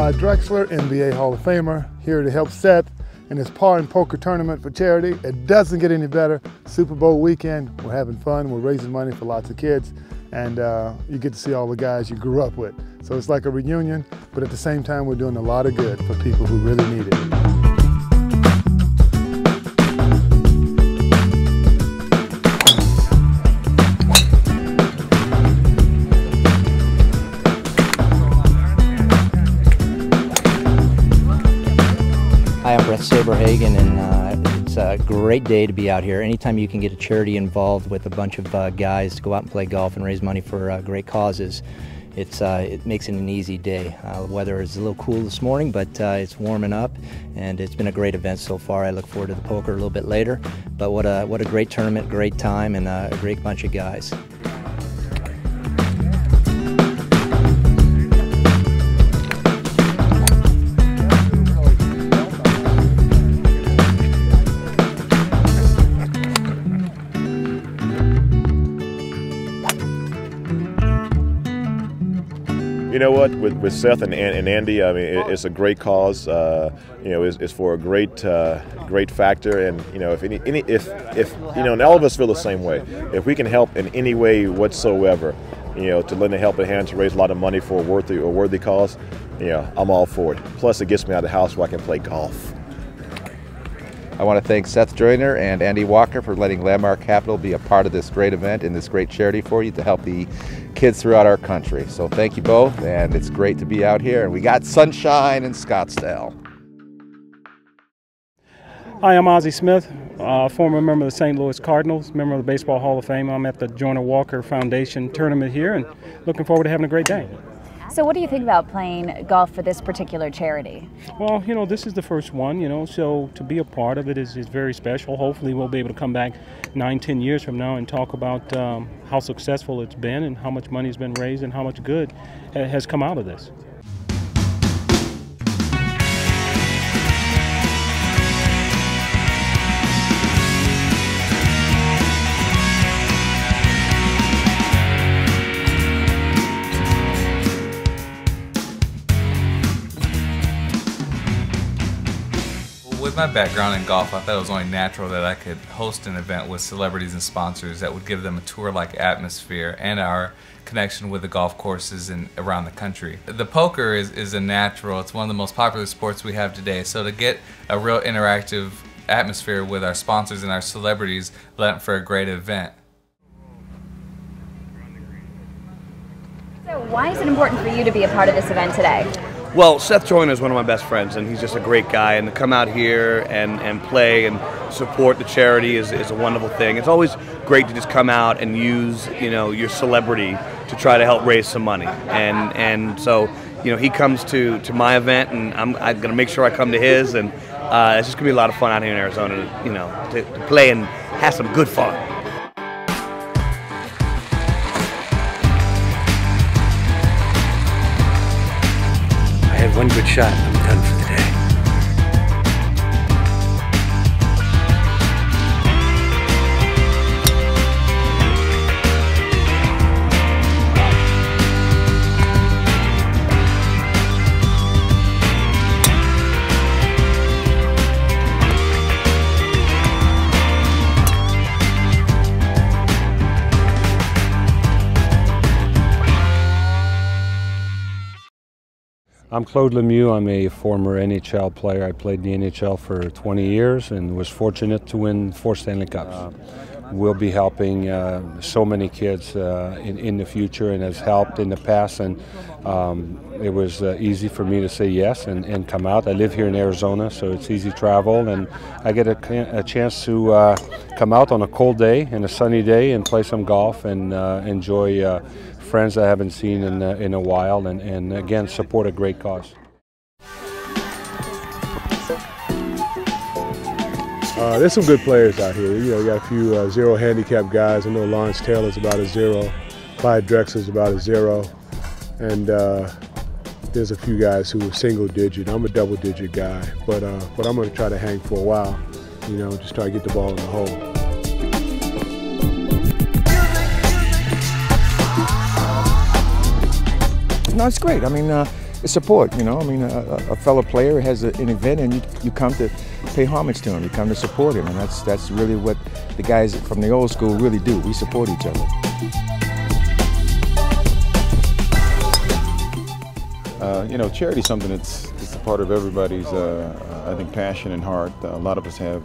Clyde Drexler, NBA Hall of Famer, here to help Seth in his par and poker tournament for charity. It doesn't get any better. Super Bowl weekend, we're having fun, we're raising money for lots of kids, and you get to see all the guys you grew up with. So it's like a reunion, but at the same time we're doing a lot of good for people who really need it. Hi, I'm Brett Saberhagen, and it's a great day to be out here. Anytime you can get a charity involved with a bunch of guys to go out and play golf and raise money for great causes, it makes it an easy day. Weather is a little cool this morning, but it's warming up, and it's been a great event so far. I look forward to the poker a little bit later, but what a great tournament, great time, and a great bunch of guys. You know what? With Seth and Andy, I mean, it's a great cause. You know, it's for a great factor, and you know, if you know, and all of us feel the same way. If we can help in any way whatsoever, you know, to lend a helping hand to raise a lot of money for a worthy cause, you know, I'm all for it. Plus, it gets me out of the house where I can play golf. I want to thank Seth Joyner and Andy Walker for letting Landmark Capital be a part of this great event and this great charity for you to help the kids throughout our country. So thank you both, and it's great to be out here. And we got sunshine in Scottsdale. Hi, I'm Ozzie Smith, former member of the St. Louis Cardinals, member of the Baseball Hall of Fame. I'm at the Joyner Walker Foundation tournament here and looking forward to having a great day. So what do you think about playing golf for this particular charity? Well, you know, this is the first one, you know, so to be a part of it is very special. Hopefully we'll be able to come back 9-10 years from now and talk about how successful it's been and how much money has been raised and how much good has come out of this. With my background in golf, I thought it was only natural that I could host an event with celebrities and sponsors that would give them a tour-like atmosphere and our connection with the golf courses around the country. The poker is a natural. It's one of the most popular sports we have today, so to get a real interactive atmosphere with our sponsors and our celebrities lent for a great event. So why is it important for you to be a part of this event today? Well, Seth Joyner is one of my best friends, and he's just a great guy, and to come out here and play and support the charity is a wonderful thing. It's always great to just come out and use, you know, your celebrity to try to help raise some money. And so, you know, he comes to my event, and I'm going to make sure I come to his, and it's just going to be a lot of fun out here in Arizona, you know, to play and have some good fun. I had one good shot, I'm done for the day. I'm Claude Lemieux. I'm a former NHL player. I played in the NHL for 20 years and was fortunate to win 4 Stanley Cups. We'll be helping so many kids in the future, and has helped in the past, and it was easy for me to say yes and come out. I live here in Arizona, so it's easy travel, and I get a chance to come out on a cold day and a sunny day and play some golf and enjoy friends I haven't seen in a while, and again, support a great cause. There's some good players out here. You know, you got a few zero handicap guys. I know Lawrence Taylor's about a 0, Clyde Drexler's about a 0, and there's a few guys who are single digit. I'm a double digit guy, but I'm going to try to hang for a while. You know, just try to get the ball in the hole. No, it's great. I mean, support, you know. I mean, a fellow player has an event and you come to pay homage to him, you come to support him, and that's really what the guys from the old school really do. We support each other. You know, charity is something it's a part of everybody's, I think, passion and heart. A lot of us have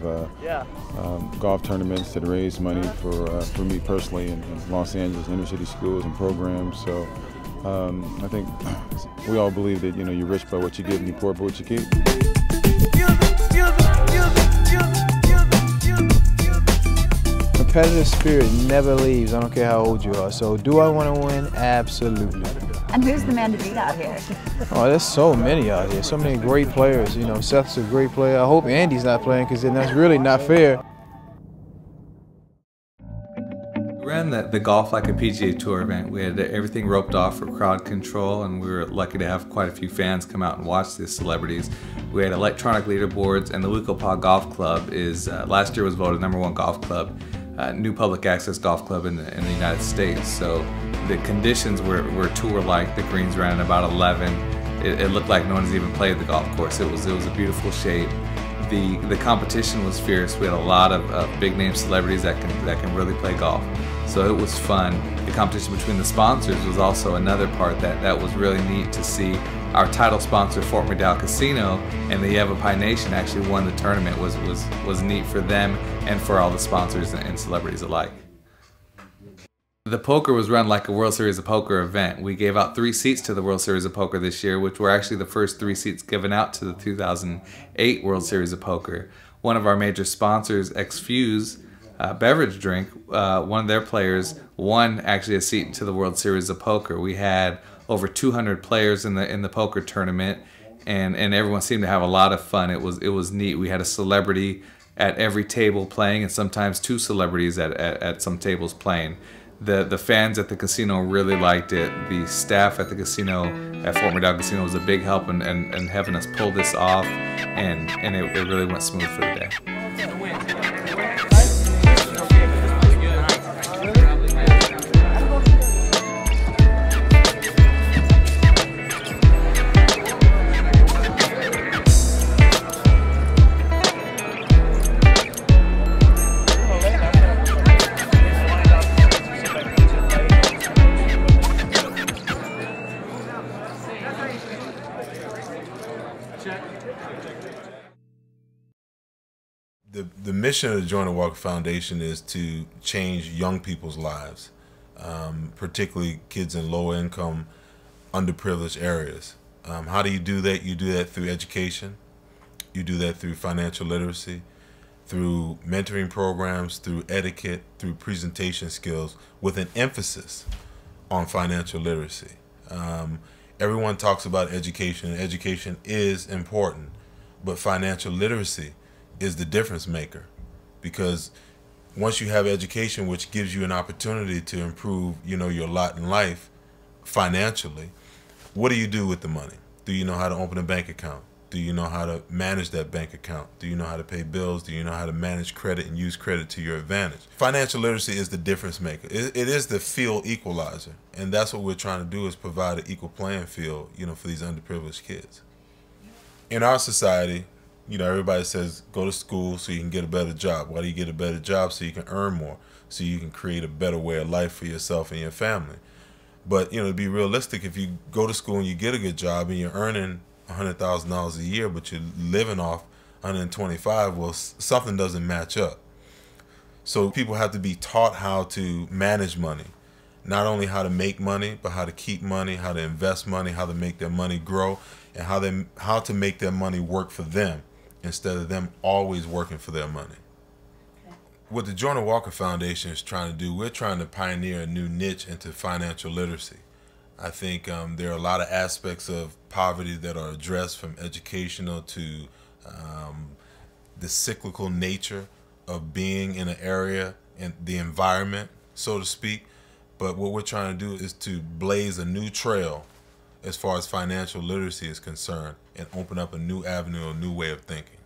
golf tournaments that raise money for me personally in Los Angeles inner city schools and programs. So I think we all believe that, you know, you're rich by what you give and you're poor by what you keep. Competitive spirit never leaves. I don't care how old you are. So do I want to win? Absolutely. And who's the man to beat out here? Oh, there's so many out here. So many great players. You know, Seth's a great player. I hope Andy's not playing, because then that's really not fair. We ran the Golf Like a PGA Tour event. We had everything roped off for crowd control, and we were lucky to have quite a few fans come out and watch the celebrities. We had electronic leaderboards, and the Winklepaw Golf Club is last year was voted #1 golf club, new public access golf club in the United States. So the conditions were tour-like. The greens ran at about 11. It looked like no one's even played the golf course. It was a beautiful shape. The competition was fierce. We had a lot of big-name celebrities that can really play golf. So it was fun. The competition between the sponsors was also another part that was really neat to see. Our title sponsor, Fort McDowell Casino, and the Yavapai Nation actually won the tournament. Was neat for them and for all the sponsors and celebrities alike. The poker was run like a World Series of Poker event. We gave out 3 seats to the World Series of Poker this year, which were actually the first 3 seats given out to the 2008 World Series of Poker. One of our major sponsors, X-Fuse beverage drink, one of their players won actually a seat to the World Series of Poker. We had over 200 players in the poker tournament, and everyone seemed to have a lot of fun. It was neat. We had a celebrity at every table playing, and sometimes 2 celebrities at some tables playing. The fans at the casino really liked it. The staff at the casino, at Fort McDowell Casino, was a big help in having us pull this off, and it really went smooth for the day. The mission of the Joyner Walker Foundation is to change young people's lives, particularly kids in low-income, underprivileged areas. How do you do that? You do that through education. You do that through financial literacy, through mentoring programs, through etiquette, through presentation skills, with an emphasis on financial literacy. Everyone talks about education, and education is important, but financial literacy is the difference maker, because once you have education, which gives you an opportunity to improve, you know, your lot in life financially, what do you do with the money? Do you know how to open a bank account? Do you know how to manage that bank account? Do you know how to pay bills? Do you know how to manage credit and use credit to your advantage? Financial literacy is the difference maker. It is the field equalizer, and that's what we're trying to do, is provide an equal playing field, you know, for these underprivileged kids. In our society, you know, everybody says go to school so you can get a better job. Why do you get a better job? So you can earn more, so you can create a better way of life for yourself and your family. But, you know, to be realistic, if you go to school and you get a good job and you're earning $100,000 a year, but you're living off 125, well, something doesn't match up. So people have to be taught how to manage money, not only how to make money, but how to keep money, how to invest money, how to make their money grow, and how to make their money work for them instead of them always working for their money. Okay. What the Joyner Walker Foundation is trying to do, we're trying to pioneer a new niche into financial literacy. I think there are a lot of aspects of poverty that are addressed, from educational to the cyclical nature of being in an area and the environment, so to speak. But what we're trying to do is to blaze a new trail as far as financial literacy is concerned, and open up a new avenue, a new way of thinking.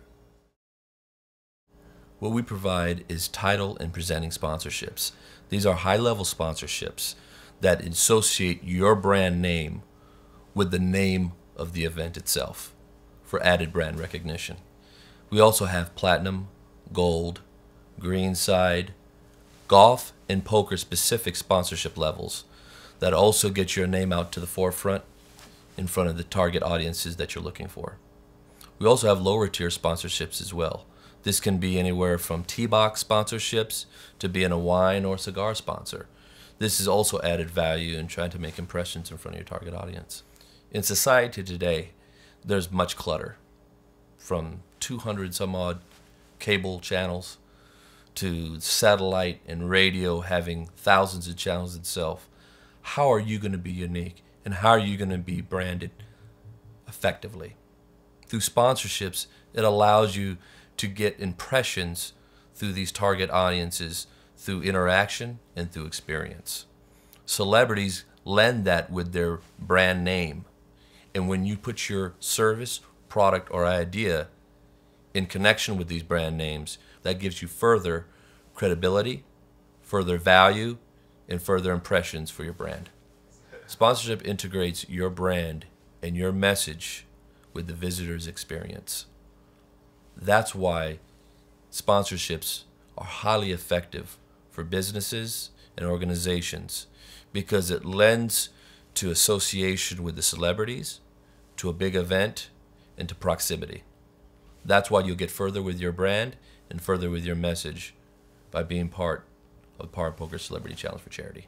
What we provide is title and presenting sponsorships. These are high-level sponsorships that associate your brand name with the name of the event itself for added brand recognition. We also have platinum, gold, greenside, golf, and poker specific sponsorship levels that also get your name out to the forefront in front of the target audiences that you're looking for. We also have lower tier sponsorships as well. This can be anywhere from T-box sponsorships to being a wine or cigar sponsor. This is also added value in trying to make impressions in front of your target audience. In society today, there's much clutter, from 200 some odd cable channels to satellite and radio having thousands of channels itself. How are you going to be unique, and how are you going to be branded effectively? Through sponsorships, it allows you to get impressions through these target audiences through interaction and through experience. Celebrities lend that with their brand name. And when you put your service, product, or idea in connection with these brand names, that gives you further credibility, further value, and further impressions for your brand. Sponsorship integrates your brand and your message with the visitor's experience. That's why sponsorships are highly effective for businesses and organizations, because it lends to association with the celebrities, to a big event, and to proximity. That's why you'll get further with your brand and further with your message by being part of the Power Poker Celebrity Challenge for Charity.